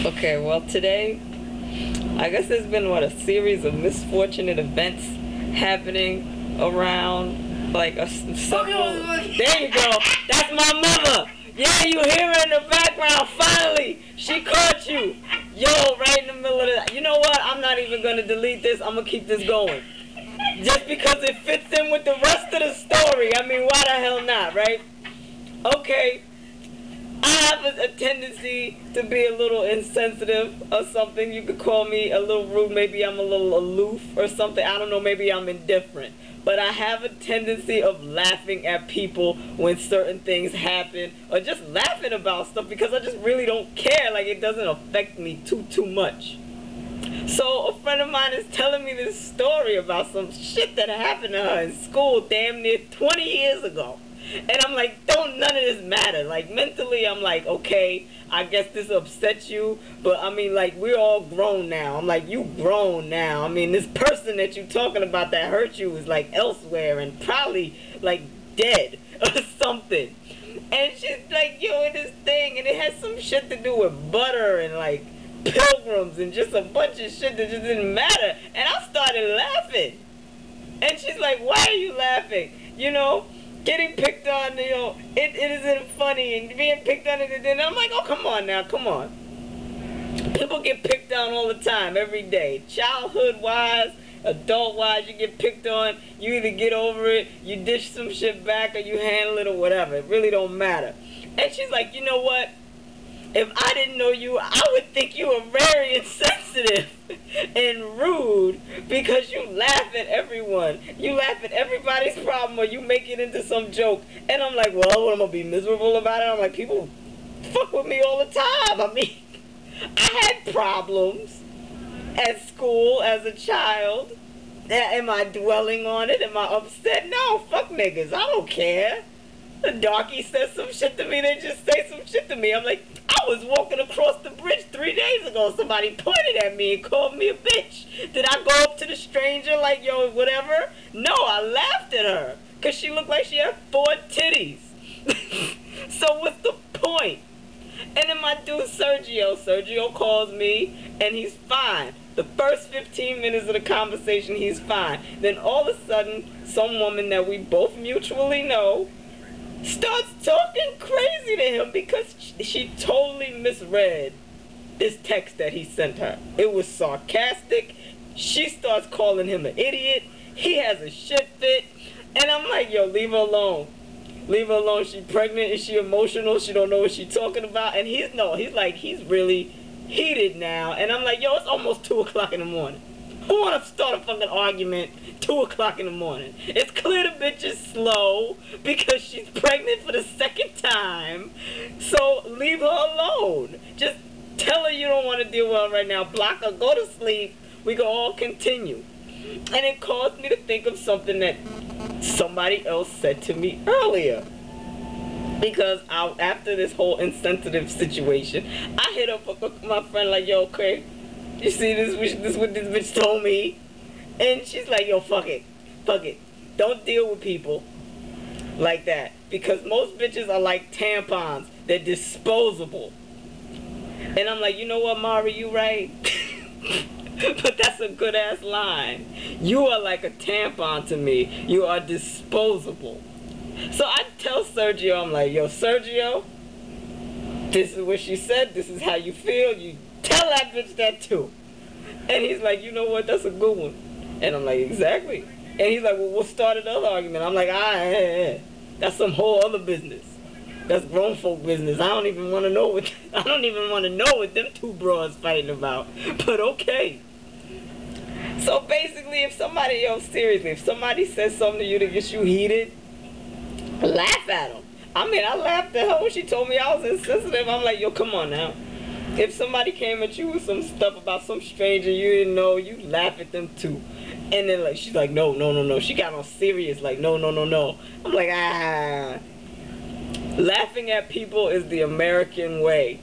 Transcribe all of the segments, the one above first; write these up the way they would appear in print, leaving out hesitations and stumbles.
Okay, well today, I guess there's been a series of misfortunate events happening around, like several. There you go. That's my mother. Yeah, you hear her in the background. Finally, she caught you. Yo, right in the middle of that. You know what? I'm not even gonna delete this. I'm gonna keep this going, just because it fits in with the rest of the story. I mean, why the hell not, right? Okay. I have a tendency to be a little insensitive or something. You could call me a little rude. Maybe I'm a little aloof or something. I don't know. Maybe I'm indifferent. But I have a tendency of laughing at people when certain things happen, or just laughing about stuff because I just really don't care. Like, it doesn't affect me too much. So a friend of mine is telling me this story about some shit that happened to her in school damn near 20 years ago. And I'm like, don't none of this matter. Like, mentally, I'm like, okay, I guess this upsets you. But, I mean, like, we're all grown now. I'm like, you grown now. I mean, this person that you talking about that hurt you is, like, elsewhere and probably, like, dead or something. And she's like, yo, in this thing. And it has some shit to do with butter and, like, pilgrims and just a bunch of shit that just didn't matter. And I started laughing. And she's like, why are you laughing? You know? Getting picked on, you know, it isn't funny, and being picked on, and I'm like, oh, come on now, come on. People get picked on all the time, every day. Childhood-wise, adult-wise, you get picked on. You either get over it, you dish some shit back, or you handle it, or whatever. It really don't matter. And she's like, you know what? If I didn't know you, I would think you were very insensitive and rude because you laugh at everyone. You laugh at everybody's problem, or you make it into some joke. And I'm like, well, what, am I gonna be miserable about it? I'm like, people fuck with me all the time. I mean, I had problems at school as a child. Am I dwelling on it? Am I upset? No, fuck niggas. I don't care. The darky says some shit to me, they just say some shit to me. I'm like, I was walking across the bridge 3 days ago. Somebody pointed at me and called me a bitch. Did I go up to the stranger like, yo, whatever? No, I laughed at her because she looked like she had 4 titties. So what's the point? And then my dude Sergio calls me and he's fine. The first 15 minutes of the conversation, he's fine. Then all of a sudden, some woman that we both mutually know starts talking crazy to him because she totally misread this text that he sent her. It was sarcastic. She starts calling him an idiot. He has a shit fit. And I'm like, yo, leave her alone. Leave her alone. She's pregnant. Is she emotional? She don't know what she's talking about. And he's really heated now. And I'm like, yo, it's almost 2 o'clock in the morning. Who want to start a fucking argument 2 o'clock in the morning? It's clear the bitch is slow because she's pregnant for the 2nd time. So leave her alone. Just tell her you don't want to deal with her right now. Block her. Go to sleep. We can all continue. And it caused me to think of something that somebody else said to me earlier. Because after this whole insensitive situation, I hit up my friend like, yo, okay, you see this what this bitch told me? And she's like, yo, fuck it. Don't deal with people like that. Because most bitches are like tampons. They're disposable. And I'm like, you know what, Mari, you right. But that's a good ass line. You are like a tampon to me. You are disposable. So I tell Sergio, I'm like, yo, Sergio, this is what she said. This is how you feel. You tell that bitch that too. And he's like, you know what? That's a good one. And I'm like, exactly. And he's like, well, what started the other argument? I'm like, that's some whole other business. That's grown folk business. I don't even want to know what them 2 bras fighting about. But okay. So basically, if somebody says something to you that gets you heated, laugh at them. I mean, I laughed at her when she told me I was insensitive. I'm like, yo, come on now. If somebody came at you with some stuff about some stranger you didn't know, you laugh at them too. And then like she's like, no. She got on serious, like, no. I'm like, Laughing at people is the American way.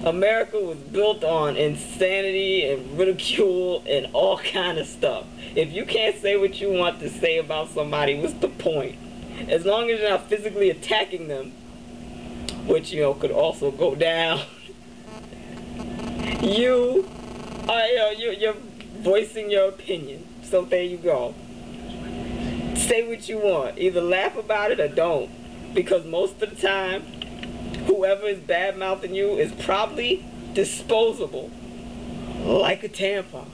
America was built on insanity and ridicule and all kind of stuff. If you can't say what you want to say about somebody, what's the point? As long as you're not physically attacking them, which, you know, could also go down. You're voicing your opinion. So there you go. Say what you want. Either laugh about it or don't. Because most of the time, whoever is bad-mouthing you is probably disposable. Like a tampon.